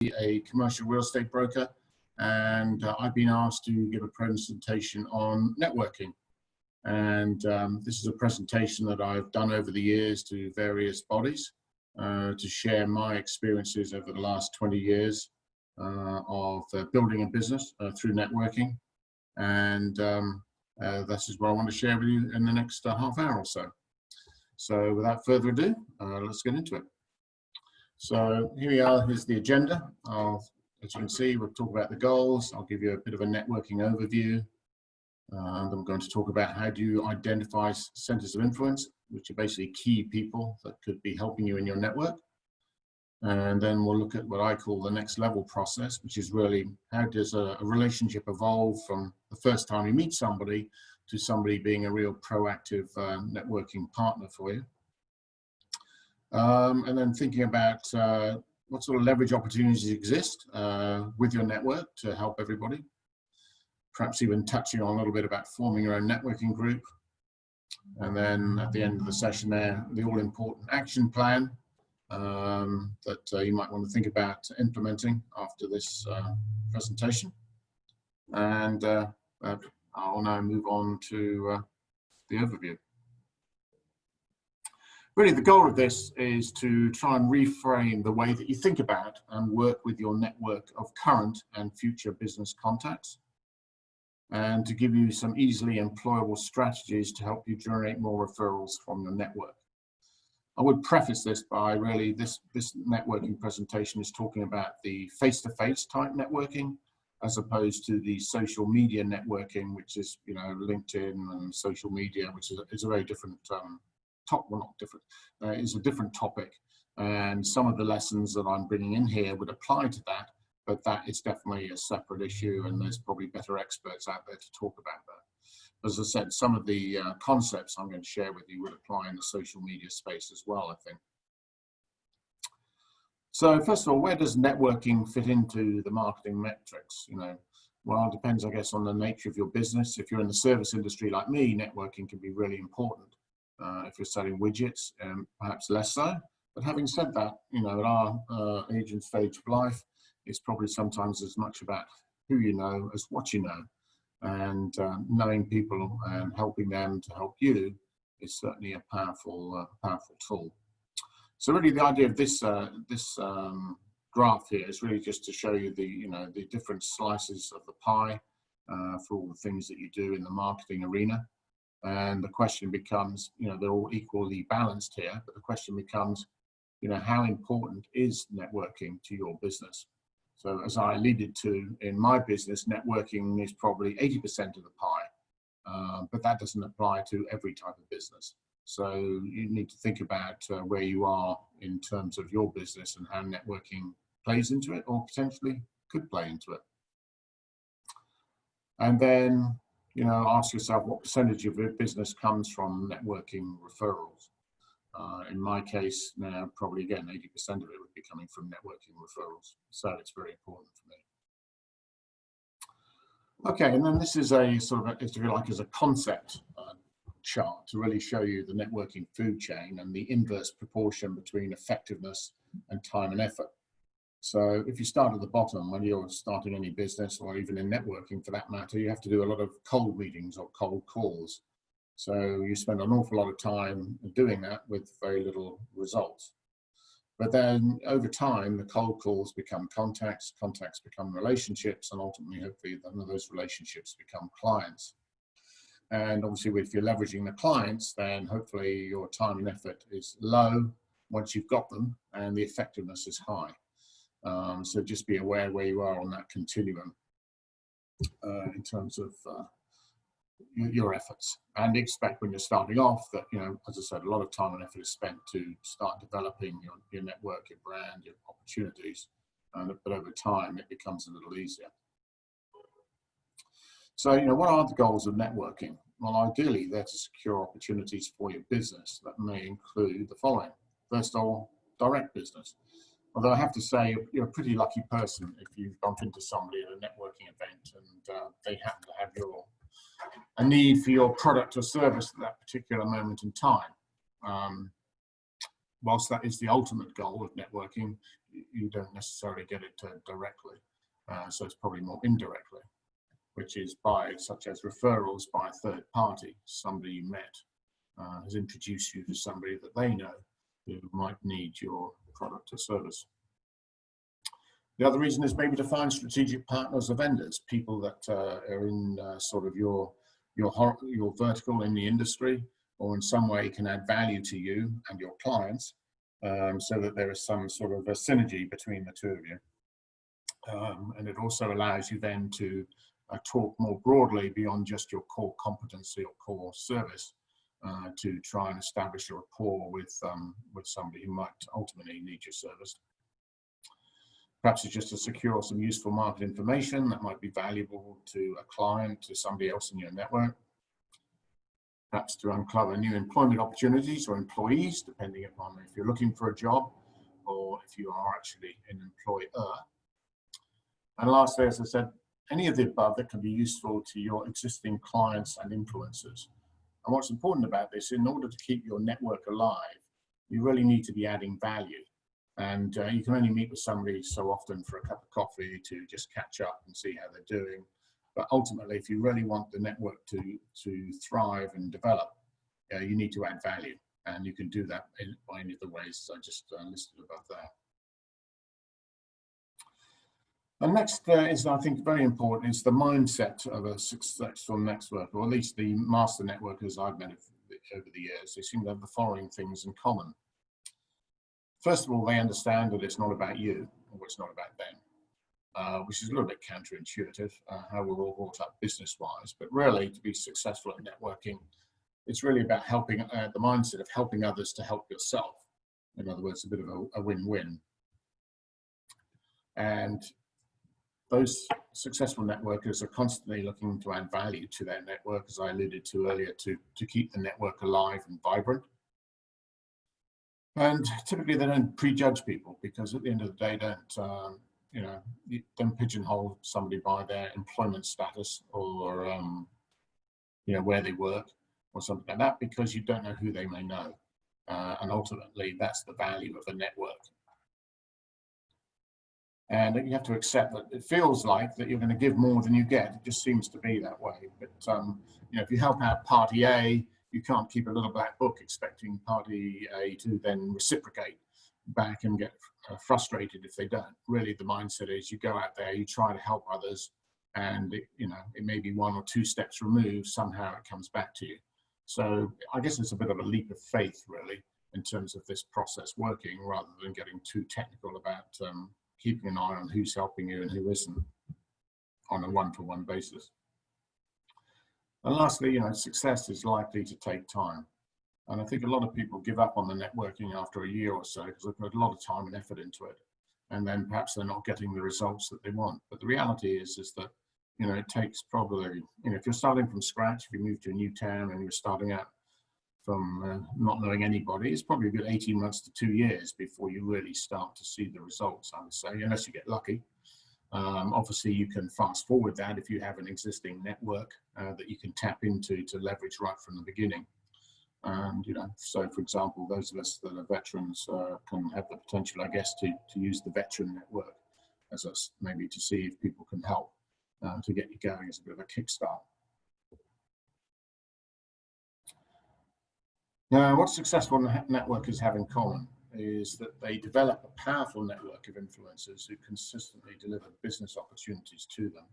a commercial real estate broker, and I've been asked to give a presentation on networking. And this is a presentation that I've done over the years to various bodies to share my experiences over the last 20 years of building a business through networking. And this is what I want to share with you in the next half hour or so. So without further ado, let's get into it. So here we are, here's the agenda. As you can see, we'll talk about the goals. I'll give you a bit of a networking overview. And I'm going to talk about how do you identify centers of influence, which are basically key people that could be helping you in your network. And then we'll look at what I call the next level process, which is really how does a relationship evolve from the first time you meet somebody to somebody being a real proactive networking partner for you. And then thinking about what sort of leverage opportunities exist with your network to help everybody. Perhaps even touching on a little bit about forming your own networking group. And then at the end of the session there, the all-important action plan that you might want to think about implementing after this presentation. And I'll now move on to the overview. Really, the goal of this is to try and reframe the way that you think about and work with your network of current and future business contacts, and to give you some easily employable strategies to help you generate more referrals from your network. I would preface this by really this networking presentation is talking about the face-to-face type networking, as opposed to the social media networking, which is, you know, LinkedIn and social media, which is a very different is a different topic. And some of the lessons that I'm bringing in here would apply to that, but that is definitely a separate issue, and there's probably better experts out there to talk about that. As I said, some of the concepts I'm going to share with you would apply in the social media space as well, I think. So first of all, where does networking fit into the marketing metrics? You know, well, it depends, I guess, on the nature of your business. If you're in the service industry like me, networking can be really important. If you're selling widgets, perhaps less so. But having said that, you know, at our age and stage of life, it's probably sometimes as much about who you know as what you know. And knowing people and helping them to help you is certainly a powerful tool. So really, the idea of this graph here is really just to show you the different slices of the pie for all the things that you do in the marketing arena. And the question becomes, you know, they're all equally balanced here, but the question becomes, you know, how important is networking to your business? So as I alluded to in my business, networking is probably 80% of the pie, but that doesn't apply to every type of business. So you need to think about where you are in terms of your business and how networking plays into it, or potentially could play into it. And then, you know, ask yourself what percentage of your business comes from networking referrals. In my case now, probably again, 80% of it would be coming from networking referrals. So it's very important for me. Okay, and then this is a sort of, if you like, as a concept chart to really show you the networking food chain and the inverse proportion between effectiveness and time and effort. So if you start at the bottom, when you're starting any business or even in networking for that matter, you have to do a lot of cold meetings or cold calls. So you spend an awful lot of time doing that with very little results. But then over time, the cold calls become contacts, contacts become relationships, and ultimately, hopefully, none of those relationships become clients. And obviously, if you're leveraging the clients, then hopefully your time and effort is low once you've got them, and the effectiveness is high. So just be aware where you are on that continuum in terms of your efforts, and expect when you're starting off that, you know, as I said, a lot of time and effort is spent to start developing your network, your brand, your opportunities, but over time it becomes a little easier. So, you know, what are the goals of networking? Well, ideally, they're to secure opportunities for your business that may include the following. First of all, direct business. Although I have to say, you're a pretty lucky person if you bump into somebody at a networking event and they happen to have a need for your product or service at that particular moment in time. Whilst that is the ultimate goal of networking, you don't necessarily get it directly. So it's probably more indirectly, which is such as referrals by a third party. Somebody you met has introduced you to somebody that they know who might need your product or service. The other reason is maybe to find strategic partners or vendors, people that are in sort of your vertical in the industry, or in some way can add value to you and your clients, so that there is some sort of a synergy between the two of you. And it also allows you then to talk more broadly beyond just your core competency or core service, to try and establish a rapport with somebody who might ultimately need your service. Perhaps it's just to secure some useful market information that might be valuable to a client, to somebody else in your network. Perhaps to uncover new employment opportunities or employees, depending upon if you're looking for a job or if you are actually an employer. And lastly, as I said, any of the above that can be useful to your existing clients and influencers. And what's important about this, in order to keep your network alive, you really need to be adding value. And you can only meet with somebody so often for a cup of coffee to just catch up and see how they're doing. But ultimately, if you really want the network to thrive and develop, you need to add value. And you can do that by any of the ways I just listed above there. And next is, I think, very important, is the mindset of a successful networker, or at least the master networkers I've met over the years. They seem to have the following things in common. First of all, they understand that it's not about you, or it's not about them, which is a little bit counterintuitive, how we're all brought up business-wise. But really, to be successful at networking, it's really about helping, the mindset of helping others to help yourself. In other words, a bit of a win-win. And those successful networkers are constantly looking to add value to their network, as I alluded to earlier, to keep the network alive and vibrant. And typically they don't prejudge people, because at the end of the day, don't pigeonhole somebody by their employment status or where they work or something like that, because you don't know who they may know. And ultimately, that's the value of a network. And you have to accept that it feels like that you're going to give more than you get. It just seems to be that way. But if you help out party A, you can't keep a little black book expecting party A to then reciprocate back and get frustrated if they don't. Really, the mindset is you go out there, you try to help others, and it may be 1 or 2 steps removed, somehow it comes back to you. So I guess it's a bit of a leap of faith, really, in terms of this process working, rather than getting too technical about keeping an eye on who's helping you and who isn't on a one-to-one basis. And lastly, success is likely to take time. And I think a lot of people give up on the networking after a year or so, because they've put a lot of time and effort into it. And then perhaps they're not getting the results that they want. But the reality is that, it takes probably, if you're starting from scratch, if you move to a new town and you're starting out from not knowing anybody, it's probably a good 18 months to 2 years before you really start to see the results, I would say, unless you get lucky. Obviously, you can fast forward that if you have an existing network that you can tap into to leverage right from the beginning. And, so for example, those of us that are veterans can have the potential, I guess, to use the veteran network as us maybe to see if people can help to get you going as a bit of a kickstart. Now, what successful networkers have in common is that they develop a powerful network of influencers who consistently deliver business opportunities to them.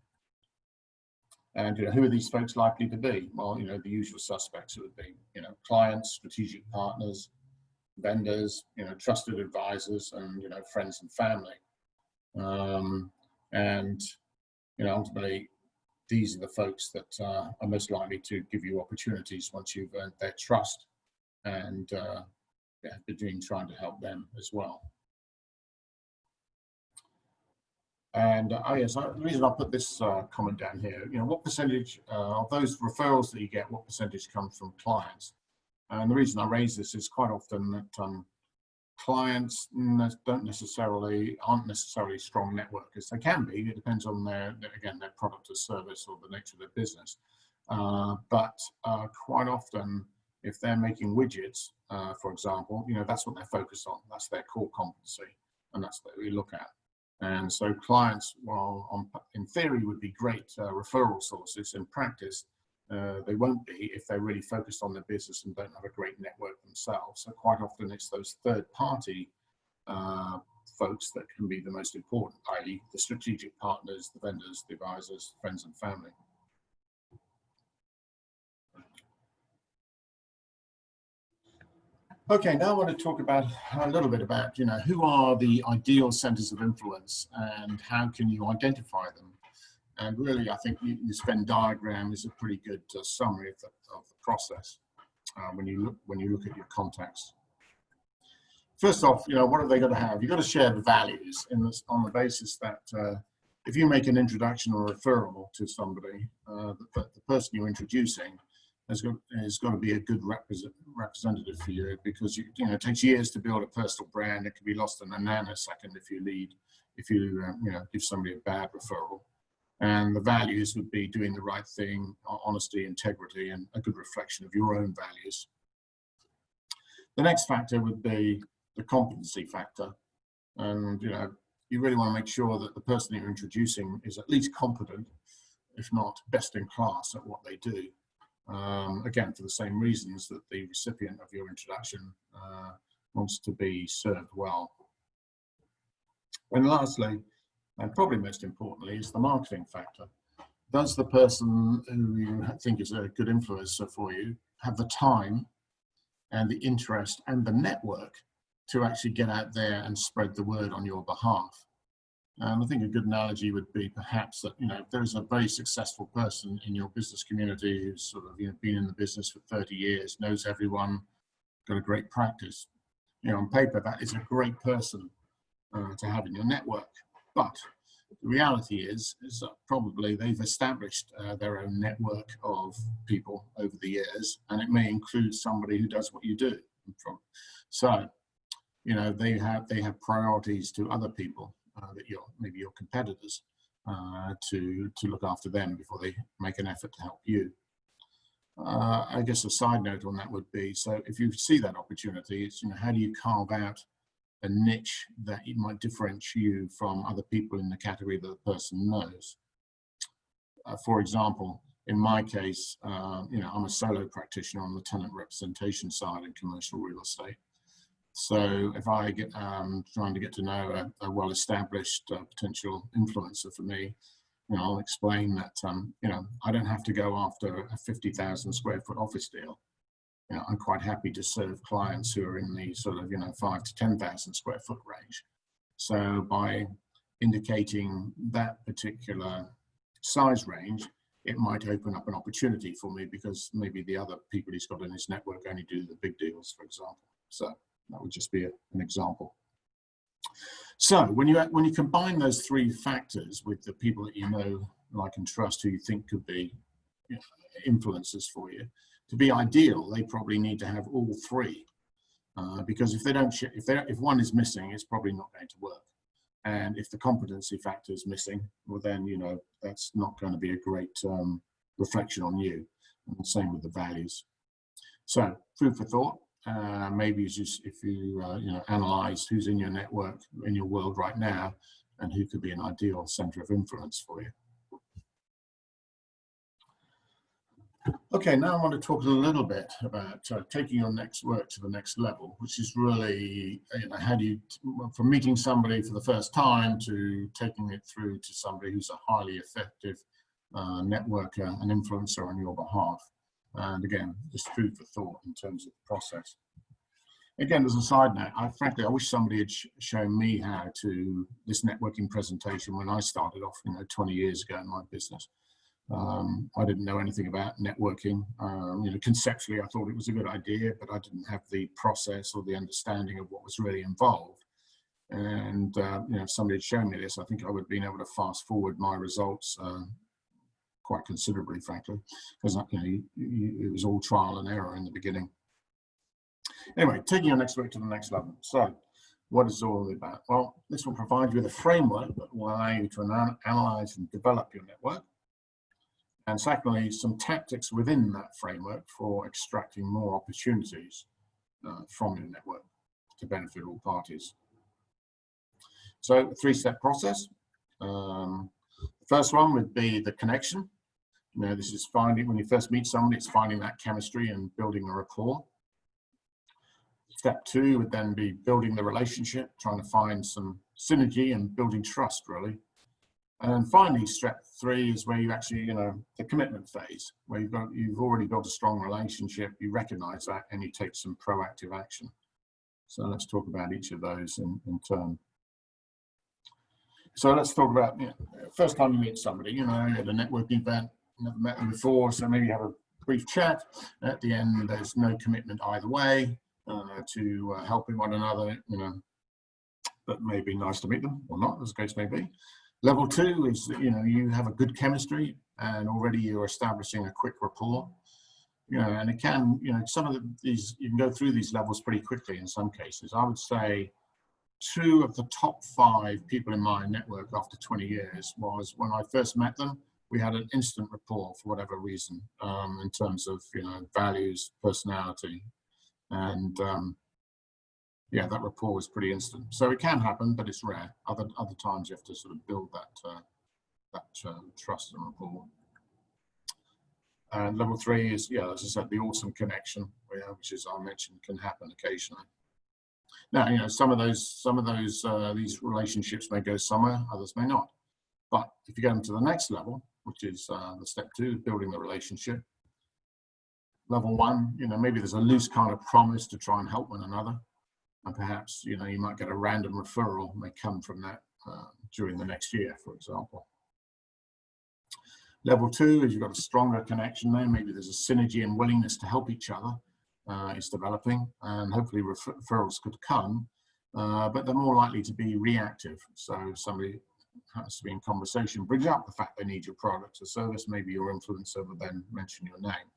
And who are these folks likely to be? Well, the usual suspects. It would be, clients, strategic partners, vendors, trusted advisors, and friends and family. Ultimately, these are the folks that are most likely to give you opportunities once you've earned their trust and between trying to help them as well. And yes, the reason I put this comment down here, what percentage of those referrals that you get, what percentage comes from clients? And the reason I raise this is quite often that clients aren't necessarily strong networkers. They can be. It depends on their product or service or the nature of their business. But quite often, if they're making widgets, for example, that's what they're focused on. That's their core competency. and that's what we look at. And so clients, while in theory would be great referral sources, in practice they won't be if they're really focused on their business and don't have a great network themselves. So quite often it's those third-party folks that can be the most important, i.e. the strategic partners, the vendors, the advisors, friends and family. Okay, now I want to talk about a little bit about, who are the ideal centers of influence and how can you identify them? And really, I think the Venn diagram is a pretty good summary of the process when you look at your contacts. First off, what are they going to have? You've got to share the values on the basis that if you make an introduction or referral to somebody, the person you're introducing has got to be a good representative for you, because it takes years to build a personal brand. It can be lost in a nanosecond if you give somebody a bad referral. And the values would be doing the right thing, honesty, integrity, and a good reflection of your own values. The next factor would be the competency factor. And, you really want to make sure that the person you're introducing is at least competent, if not best in class at what they do. Again, for the same reasons that the recipient of your introduction wants to be served well. And lastly, and probably most importantly, is the marketing factor. Does the person who you think is a good influencer for you have the time and the interest and the network to actually get out there and spread the word on your behalf? And I think a good analogy would be perhaps that, if there's a very successful person in your business community who's sort of, been in the business for 30 years, knows everyone, got a great practice, on paper, that is a great person to have in your network. But the reality is that probably they've established their own network of people over the years, and it may include somebody who does what you do. So, they have priorities to other people that maybe your competitors to look after them before they make an effort to help you. I guess a side note on that would be, so if you see that opportunity, it's how do you carve out a niche that it might differentiate you from other people in the category that the person knows. For example, in my case, I'm a solo practitioner on the tenant representation side in commercial real estate. So if I get trying to get to know a well-established potential influencer for me, I'll explain that I don't have to go after a 50,000 square foot office deal. I'm quite happy to serve clients who are in the sort of 5 to 10,000 square foot range. So by indicating that particular size range, it might open up an opportunity for me, because maybe the other people he's got in his network only do the big deals, for example. So that would just be an example. So when you combine those three factors with the people that you know, like, and trust, who you think could be influencers for you, to be ideal, they probably need to have all three, because if one is missing, it's probably not going to work. And if the competency factor is missing, well then that's not going to be a great reflection on you. And the same with the values. So food for thought. Maybe if you analyze who's in your network, in your world right now, and who could be an ideal center of influence for you. Okay, now I want to talk a little bit about taking your next work to the next level, which is really, how do you, from meeting somebody for the first time to taking it through to somebody who's a highly effective networker and influencer on your behalf. And again, just food for thought in terms of the process. Again, as a side note, frankly, I wish somebody had shown me how to this networking presentation when I started off, 20 years ago in my business. I didn't know anything about networking. Conceptually, I thought it was a good idea, but I didn't have the process or the understanding of what was really involved. And if somebody had shown me this, I think I would have been able to fast forward my results quite considerably, frankly, because it was all trial and error in the beginning. Anyway, taking your next work to the next level. So, what is it all about? Well, this will provide you with a framework that will allow you to analyze and develop your network. And secondly, some tactics within that framework for extracting more opportunities from your network to benefit all parties. So three-step process. The first one would be the connection. You know, this is finding, when you first meet somebody, it's finding that chemistry and building a rapport. Step two would then be building the relationship, trying to find some synergy and building trust, really. And finally, step three is where you actually, you know, the commitment phase, where you've already built a strong relationship, you recognize that, and you take some proactive action. So let's talk about each of those in turn. So let's talk about, you know, first time you meet somebody, you know, at a networking event, never met them before, so maybe you have a brief chat. At the end, there's no commitment either way to helping one another, you know, but maybe nice to meet them or not, as the case may be. Level two is that, you know, you have a good chemistry and already you're establishing a quick rapport. You know, and it can, you know, some of these, you can go through these levels pretty quickly in some cases. I would say 2 of the top 5 people in my network after 20 years was when I first met them, we had an instant rapport for whatever reason, in terms of, you know, values, personality, and yeah, that rapport was pretty instant. So it can happen, but it's rare. Other times you have to sort of build that trust and rapport. And level 3 is, yeah, as I said, the awesome connection, which, as I mentioned, can happen occasionally. Now, you know, some of those these relationships may go somewhere, others may not. But if you go into the next level, which is the step 2, building the relationship. Level 1, you know, maybe there's a loose kind of promise to try and help one another, and perhaps, you know, you might get a random referral may come from that during the next year, for example. Level 2 is you've got a stronger connection there. Maybe there's a synergy and willingness to help each other is developing, and hopefully referrals could come, but they're more likely to be reactive. So somebody has to be in conversation, brings up the fact they need your product or service, maybe your influencer will then mention your name.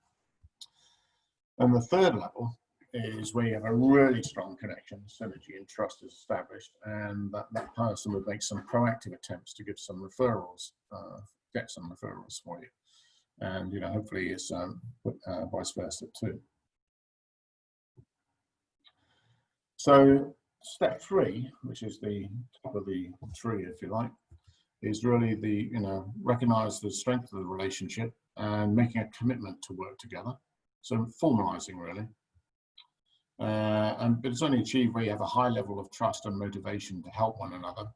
And the third level is where you have a really strong connection, synergy and trust is established, and that person would make some proactive attempts to give some referrals, get some referrals for you. And, you know, hopefully it's vice versa too. So step 3, which is the top of the tree, if you like, is really the, you know, recognize the strength of the relationship and making a commitment to work together. So formalizing, really. But it's only achieved where you have a high level of trust and motivation to help one another.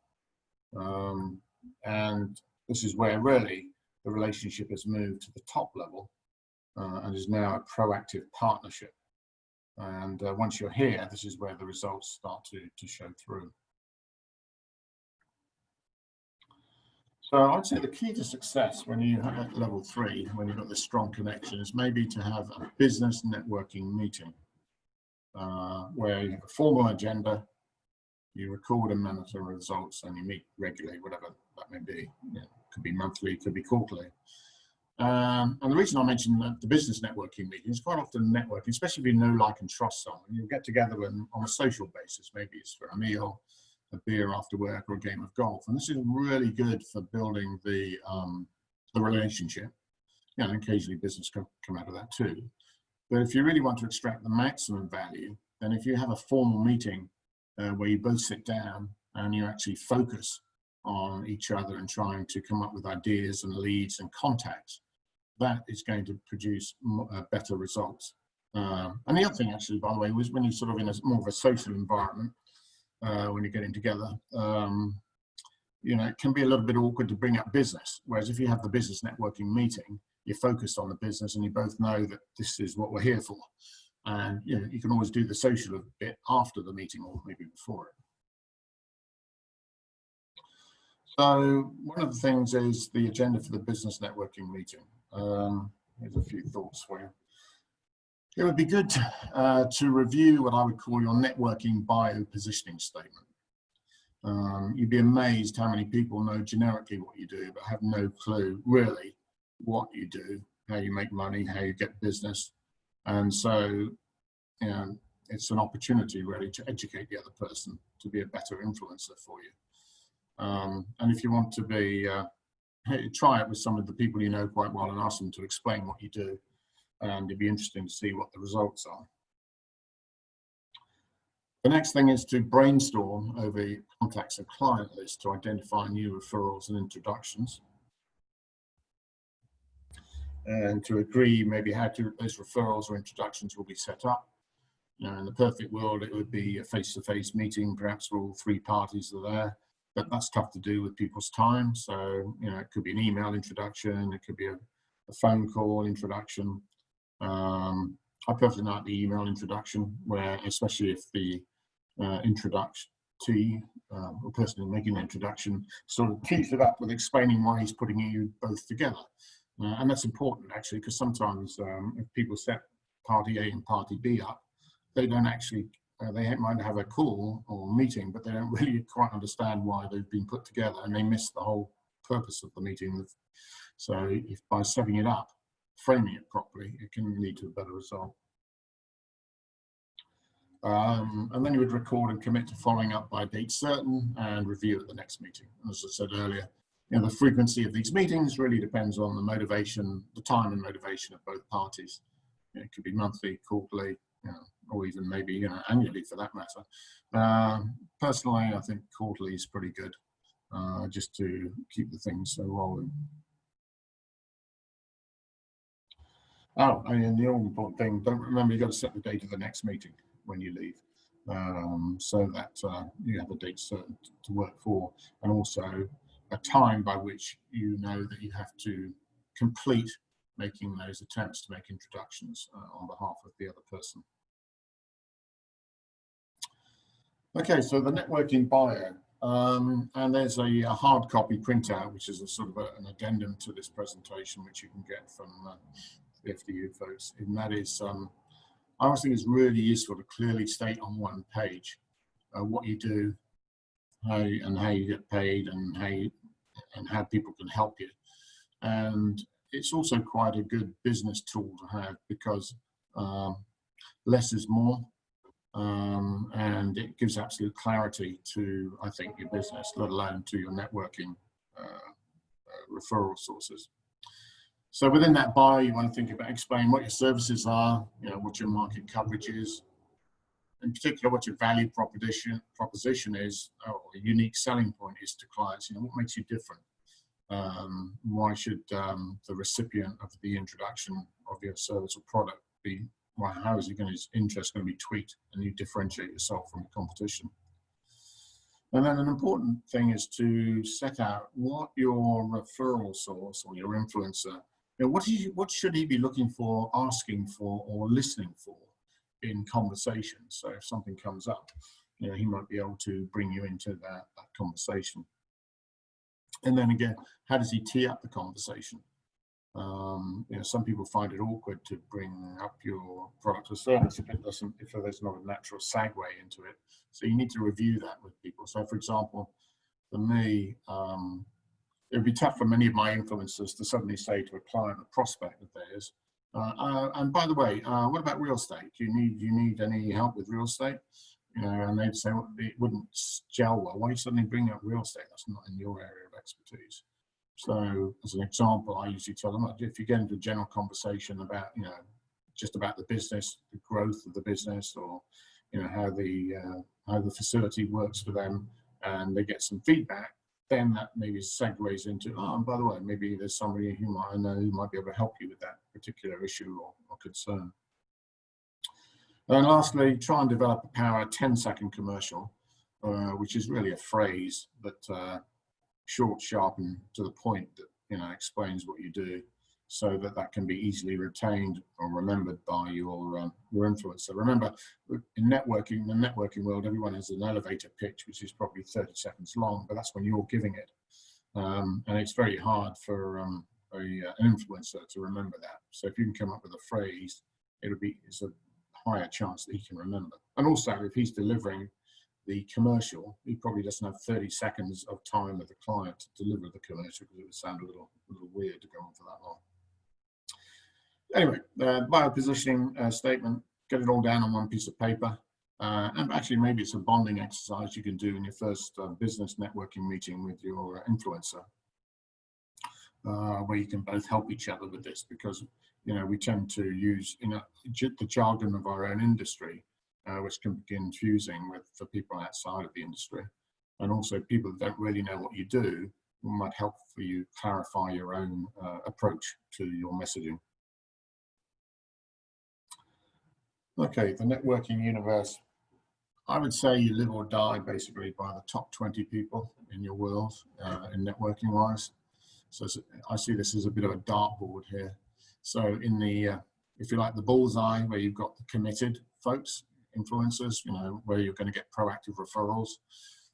And this is where really the relationship has moved to the top level and is now a proactive partnership. And once you're here, this is where the results start to show through. So I'd say the key to success when you have at level 3, when you've got this strong connection, is maybe to have a business networking meeting where you have a formal agenda, you record and monitor results, and you meet regularly, whatever that may be. You know, it could be monthly, it could be quarterly. And the reason I mentioned the business networking meetings, quite often networking, especially if you know, like, and trust someone, you'll get together on a social basis. Maybe it's for a meal, a beer after work, or a game of golf. And this is really good for building the relationship. You know, occasionally business can come out of that too. But if you really want to extract the maximum value, then if you have a formal meeting where you both sit down and you actually focus on each other and trying to come up with ideas and leads and contacts, that is going to produce better results. And the other thing, actually, by the way, was when you're sort of in a more of a social environment, when you're getting together, you know, it can be a little bit awkward to bring up business. Whereas if you have the business networking meeting, you're focused on the business and you both know that this is what we're here for. And, you know, you can always do the social bit after the meeting or maybe before it. So one of the things is the agenda for the business networking meeting. Here's a few thoughts for you. It would be good to review what I would call your networking bio-positioning statement. You'd be amazed how many people know generically what you do, but have no clue really what you do, how you make money, how you get business. And so, you know, it's an opportunity really to educate the other person to be a better influencer for you. And if you want to be, try it with some of the people you know quite well and ask them to explain what you do. And it'd be interesting to see what the results are. The next thing is to brainstorm over contacts and client lists to identify new referrals and introductions, and to agree maybe how those referrals or introductions will be set up. In the perfect world, it would be a face-to-face meeting, perhaps where all three parties are there, but that's tough to do with people's time. So, it could be an email introduction, it could be a phone call introduction. I personally like the email introduction, where especially if the introductee or person making the introduction sort of tees it up with explaining why he's putting you both together. And that's important, actually, because sometimes if people set party A and party B up, they don't actually, they might have a call or meeting, but they don't really quite understand why they've been put together, and they miss the whole purpose of the meeting. So if by setting it up, framing it properly, it can lead to a better result. And then you would record and commit to following up by date certain and review at the next meeting. As I said earlier, the frequency of these meetings really depends on the motivation, the time and motivation of both parties. It could be monthly, quarterly, or even maybe annually for that matter. Personally, I think quarterly is pretty good, just to keep the things rolling. Oh, and the all important thing, don't remember, you've got to set the date of the next meeting when you leave, so that you have a date certain to work for, and also a time by which you know that you have to complete making those attempts to make introductions on behalf of the other person. Okay, so the networking bio, and there's a hard copy printout, which is a sort of an addendum to this presentation, which you can get from the FDU folks, and that is, I always think it's really useful to clearly state on one page what you do, how you get paid, and how people can help you. And it's also quite a good business tool to have, because less is more, and it gives absolute clarity to, I think, your business, let alone to your networking referral sources. So within that bio, you want to think about explaining what your services are, what your market coverage is, in particular what your value proposition is, or a unique selling point is to clients. What makes you different? Why should the recipient of the introduction of your service or product be? How is his interest going to be tweaked, and you differentiate yourself from the competition? And then an important thing is to set out what your referral source or your influencer, what should he be looking for, asking for, or listening for in conversation? So if something comes up, he might be able to bring you into that conversation. And then again, how does he tee up the conversation? Some people find it awkward to bring up your product or service if there's not a natural segue into it. So you need to review that with people. So for example, for me, it would be tough for many of my influencers to suddenly say to a client, a prospect of theirs, and by the way, what about real estate? Do you need any help with real estate? And they'd say, well, it wouldn't gel well. Why are you suddenly bringing up real estate? That's not in your area of expertise. So as an example, I usually tell them, if you get into a general conversation about, just about the business, the growth of the business, or, how the facility works for them, and they get some feedback, then that maybe segues into, oh, and by the way, maybe there's somebody who I know who might be able to help you with that particular issue or concern. And lastly, try and develop a power 10-second commercial, which is really a phrase that short, sharp, and to the point that explains what you do, so that can be easily retained or remembered by your influencer. Remember, in the networking world, everyone has an elevator pitch, which is probably 30 seconds long, but that's when you're giving it, and it's very hard for an influencer to remember that. So if you can come up with a phrase, it's a higher chance that he can remember. And also, if he's delivering the commercial, he probably doesn't have 30 seconds of time with the client to deliver the commercial, because it would sound a little weird to go on for that long. Anyway, bio positioning statement, get it all down on one piece of paper. And actually, maybe it's a bonding exercise you can do in your first business networking meeting with your influencer, where you can both help each other with this, because we tend to use the jargon of our own industry, which can be confusing for people outside of the industry. And also people that don't really know what you do might help for you clarify your own approach to your messaging. Okay, the networking universe. I would say you live or die basically by the top 20 people in your world, in networking wise. So I see this as a bit of a dartboard here. So in the, if you like, the bullseye where you've got the committed folks, influencers, you know, where you're going to get proactive referrals.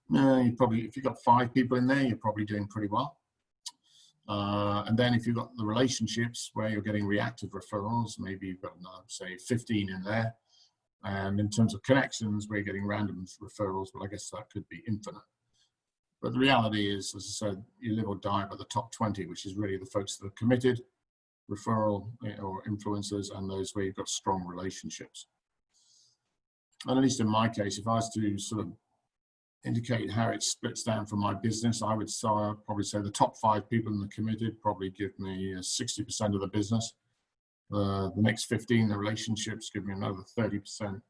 You probably, if you've got 5 people in there, you're probably doing pretty well. And then if you've got the relationships where you're getting reactive referrals, maybe you've got, say, 15 in there. And in terms of connections, we're getting random referrals, but I guess that could be infinite. But the reality is, as I said, you live or die by the top 20, which is really the folks that are committed, referral or influencers, and those where you've got strong relationships. And at least in my case, if I was to sort of indicate how it splits down for my business, I would probably say the top 5 people in the committed probably give me 60% of the business. The next 15, the relationships, give me another 30%.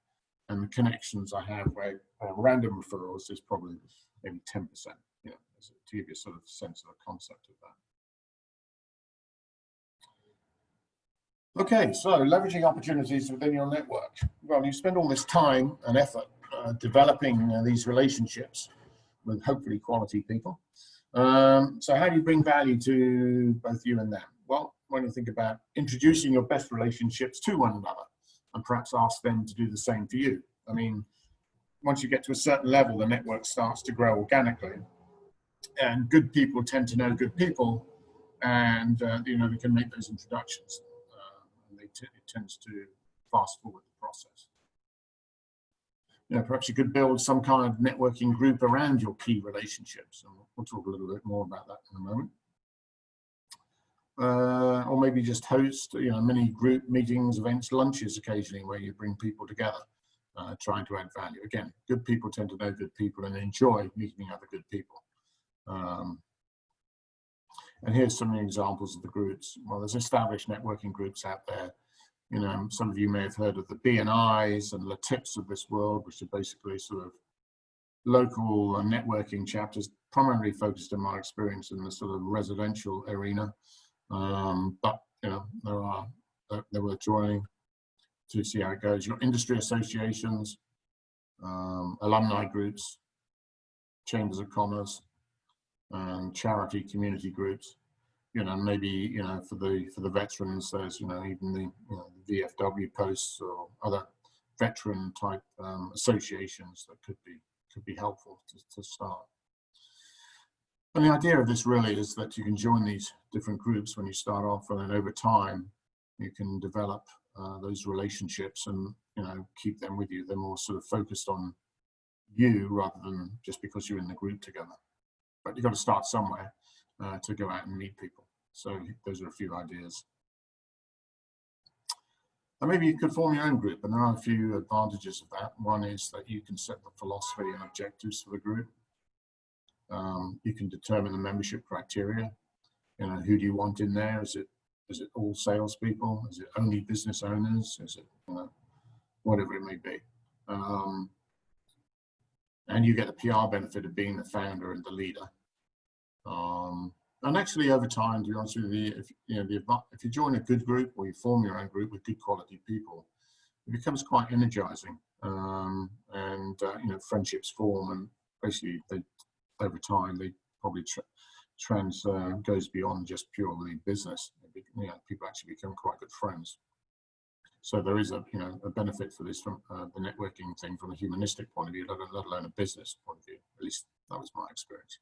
And the connections I have where random referrals is probably maybe 10%, you know, to give you a sort of sense of the concept of that. Okay, so leveraging opportunities within your network. Well, you spend all this time and effort developing these relationships with hopefully quality people. So how do you bring value to both you and them? Well, when you think about introducing your best relationships to one another and perhaps ask them to do the same for you. I mean, once you get to a certain level, the network starts to grow organically, and good people tend to know good people, and you know, they can make those introductions. And it tends to fast forward the process. You know, perhaps you could build some kind of networking group around your key relationships, and we'll talk a little bit more about that in a moment. Or maybe just host, you know, mini group meetings, events, lunches occasionally, where you bring people together, trying to add value. Again, good people tend to know good people and enjoy meeting other good people. And here's some examples of the groups. Well, there's established networking groups out there. You know, some of you may have heard of the BNIs and the TIPs of this world, which are basically sort of local networking chapters, primarily focused in my experience in the sort of residential arena. But you know, they're worth joining to see how it goes. Your industry associations, alumni groups, chambers of commerce, and charity community groups. You know, maybe, you know, for the veterans, there's, you know, even the, you know, the VFW posts or other veteran type associations that could be helpful to start. And the idea of this really is that you can join these different groups when you start off, and then over time you can develop those relationships and, you know, keep them with you. They're more sort of focused on you rather than just because you're in the group together. But you've got to start somewhere to go out and meet people. So those are a few ideas. And maybe you could form your own group, and there are a few advantages of that. One is that you can set the philosophy and objectives for the group. You can determine the membership criteria. You know, who do you want in there? Is it all salespeople? Is it only business owners? Is it, you know, whatever it may be? And you get the PR benefit of being the founder and the leader. And actually, over time, to be honest with you, if you join a good group or you form your own group with good quality people, it becomes quite energizing, and you know, friendships form, and basically, over time, they probably goes beyond just purely business. You know, people actually become quite good friends. So there is a, you know, a benefit for this from the networking thing from a humanistic point of view, let alone a business point of view. At least that was my experience.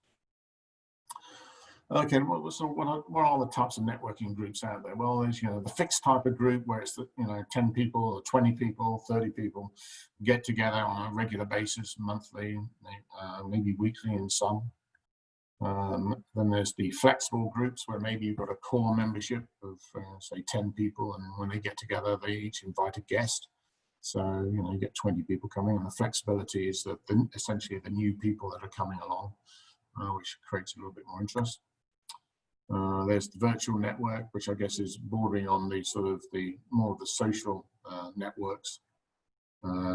Okay, so what are the types of networking groups out there? Well, there's, you know, the fixed type of group where it's, you know, 10 people or 20 people, 30 people get together on a regular basis, monthly, maybe weekly in some. Then there's the flexible groups where maybe you've got a core membership of say 10 people, and when they get together, they each invite a guest. So, you know, you get 20 people coming, and the flexibility is that essentially the new people that are coming along, which creates a little bit more interest. There's the virtual network, which I guess is bordering on the sort of more of the social networks.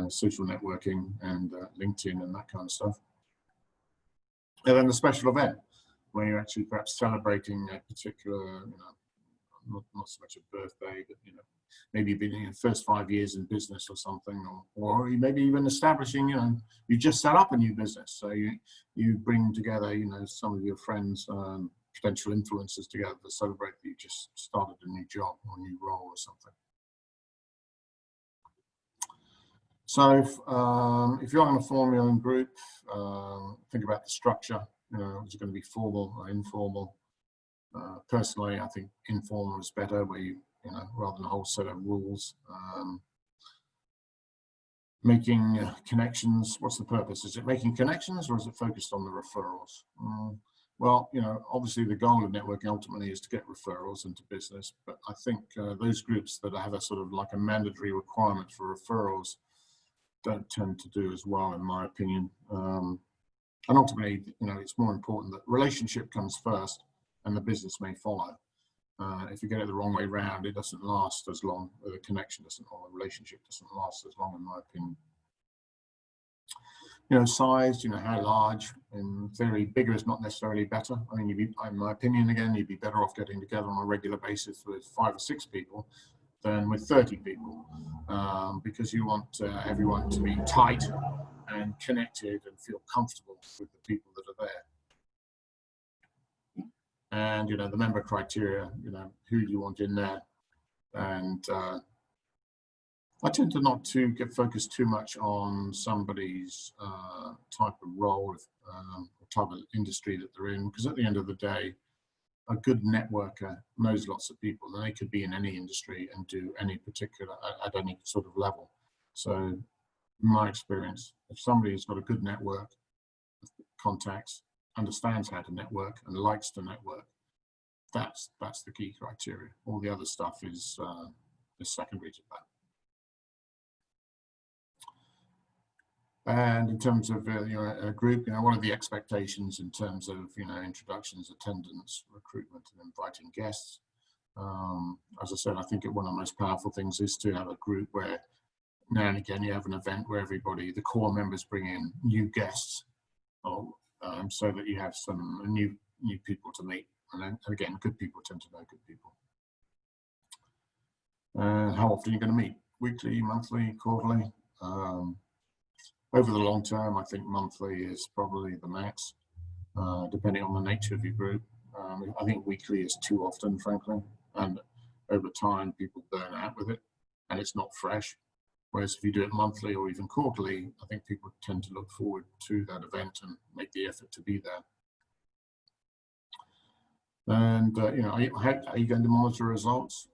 social networking and LinkedIn and that kind of stuff. And then the special event, where you're actually perhaps celebrating a particular, not so much a birthday, but maybe you've been in your first 5 years in business or something, or maybe even establishing, you just set up a new business. So you bring together, some of your friends, potential influencers together to celebrate that you just started a new job or a new role or something. So if you're going to form your own group, think about the structure. Is it going to be formal or informal? Personally, I think informal is better, where rather than a whole set of rules. Making connections, what's the purpose? Is it making connections, or is it focused on the referrals? Well, obviously the goal of networking ultimately is to get referrals into business, but I think those groups that have a sort of like a mandatory requirement for referrals don't tend to do as well, in my opinion. And ultimately, it's more important that relationship comes first and the business may follow. If you get it the wrong way round, it doesn't last as long. The connection doesn't, or the relationship doesn't last as long, in my opinion. Size, how large. In theory, bigger is not necessarily better. I mean, in my opinion, again, you'd be better off getting together on a regular basis with 5 or 6 people than with 30 people, because you want everyone to be tight and connected and feel comfortable with the people that are there. And the member criteria, who you want in there. And I tend to not to get focused too much on somebody's type of role, or type of industry that they're in, because at the end of the day, a good networker knows lots of people, and they could be in any industry and do any particular, at any sort of level. So in my experience, if somebody's got a good network, contacts, understands how to network and likes to network, that's the key criteria. All the other stuff is secondary to that. And in terms of a group, what are the expectations in terms of introductions, attendance, recruitment, and inviting guests? As I said, I think one of the most powerful things is to have a group where now and again you have an event where everybody, the core members, bring in new guests, so that you have some new people to meet. And then again, good people tend to know good people. And how often are you going to meet? Weekly, monthly, quarterly? Over the long term, I think monthly is probably the max, depending on the nature of your group. I think weekly is too often, frankly, and over time people burn out with it and it's not fresh. Whereas if you do it monthly or even quarterly, I think people tend to look forward to that event and make the effort to be there. And are you going to monitor results?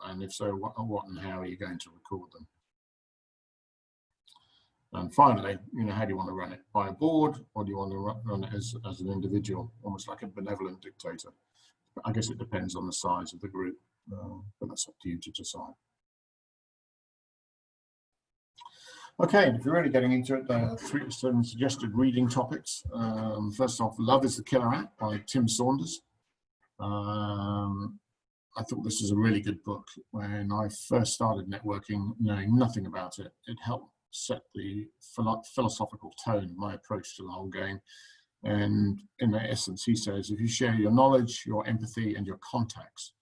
And if so, what and how are you going to record them? And finally, how do you want to run it? By a board, or do you want to run it as an individual, almost like a benevolent dictator? I guess it depends on the size of the group, but that's up to you to decide. Okay, if you're really getting into it, some suggested reading topics. First off, Love is the Killer App by Tim Saunders. I thought this is a really good book. When I first started networking, knowing nothing about it, it helped set the philosophical tone of my approach to the whole game. And in essence, he says, if you share your knowledge, your empathy, and your contacts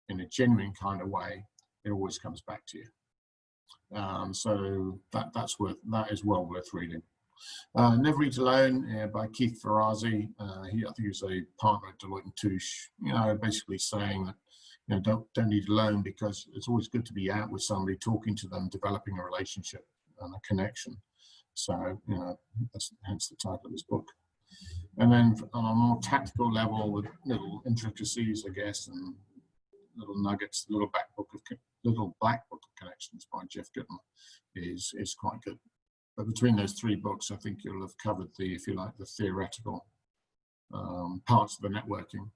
in a genuine kind of way, it always comes back to you. So that is well worth reading. Never Eat Alone by Keith Ferrazzi. I think he was a partner at Deloitte & Touche. Basically saying that don't eat alone, because it's always good to be out with somebody, talking to them, developing a relationship and a connection. So that's hence the title of his book. And then on a more tactical level, with little intricacies, I guess, and little nuggets, Little Black Book of Connections by Jeff Goodman is quite good. But between those 3 books, I think you'll have covered the, if you like, the theoretical parts of the networking.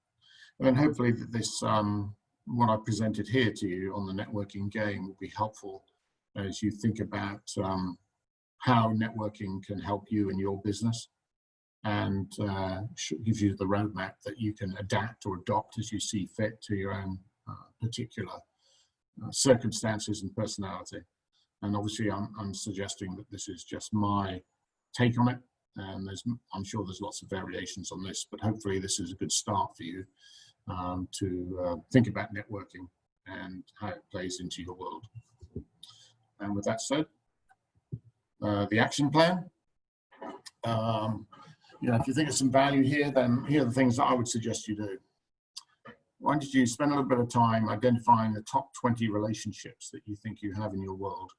And then hopefully this, what I presented here to you on the networking game will be helpful as you think about how networking can help you in your business, and gives you the roadmap that you can adapt or adopt as you see fit to your own particular circumstances and personality. And obviously I'm suggesting that this is just my take on it, and I'm sure there's lots of variations on this, but hopefully this is a good start for you to think about networking and how it plays into your world. And with that said, the action plan. You know, if you think of some value here, then here are the things that I would suggest you do. Why don't you spend a little bit of time identifying the top 20 relationships that you think you have in your world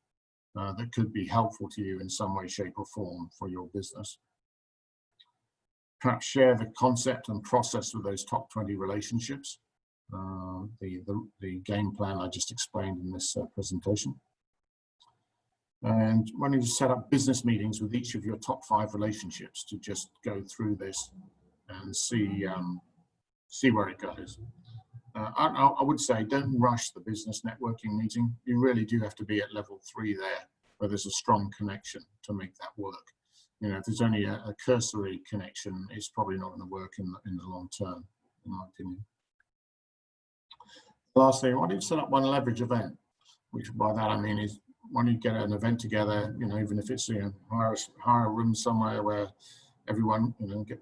that could be helpful to you in some way, shape, or form for your business. Perhaps share the concept and process with those top 20 relationships, the game plan I just explained in this presentation. And when you set up business meetings with each of your top 5 relationships to just go through this and see where it goes. I would say don't rush the business networking meeting. You really do have to be at level 3 there, where there's a strong connection to make that work. You know, if there's only a cursory connection, it's probably not going to work in the long term, in my opinion. Lastly, why don't you set up one leverage event? Which by that I mean is, when you get an event together, you know, even if it's, you know, hire a room somewhere where everyone, you know, get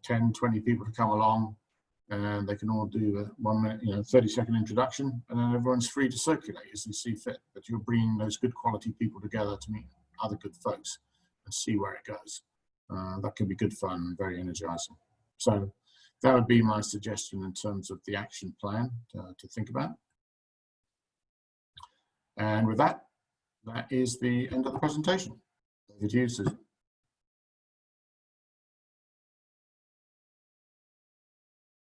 10, 20 people to come along, and they can all do a 1 minute, you know, 30-second introduction, and then everyone's free to circulate as they see fit. But you're bringing those good quality people together to meet other good folks and see where it goes. That can be good fun and very energizing. So that would be my suggestion in terms of the action plan to think about. And with that, that is the end of the presentation. Over to you, Susan.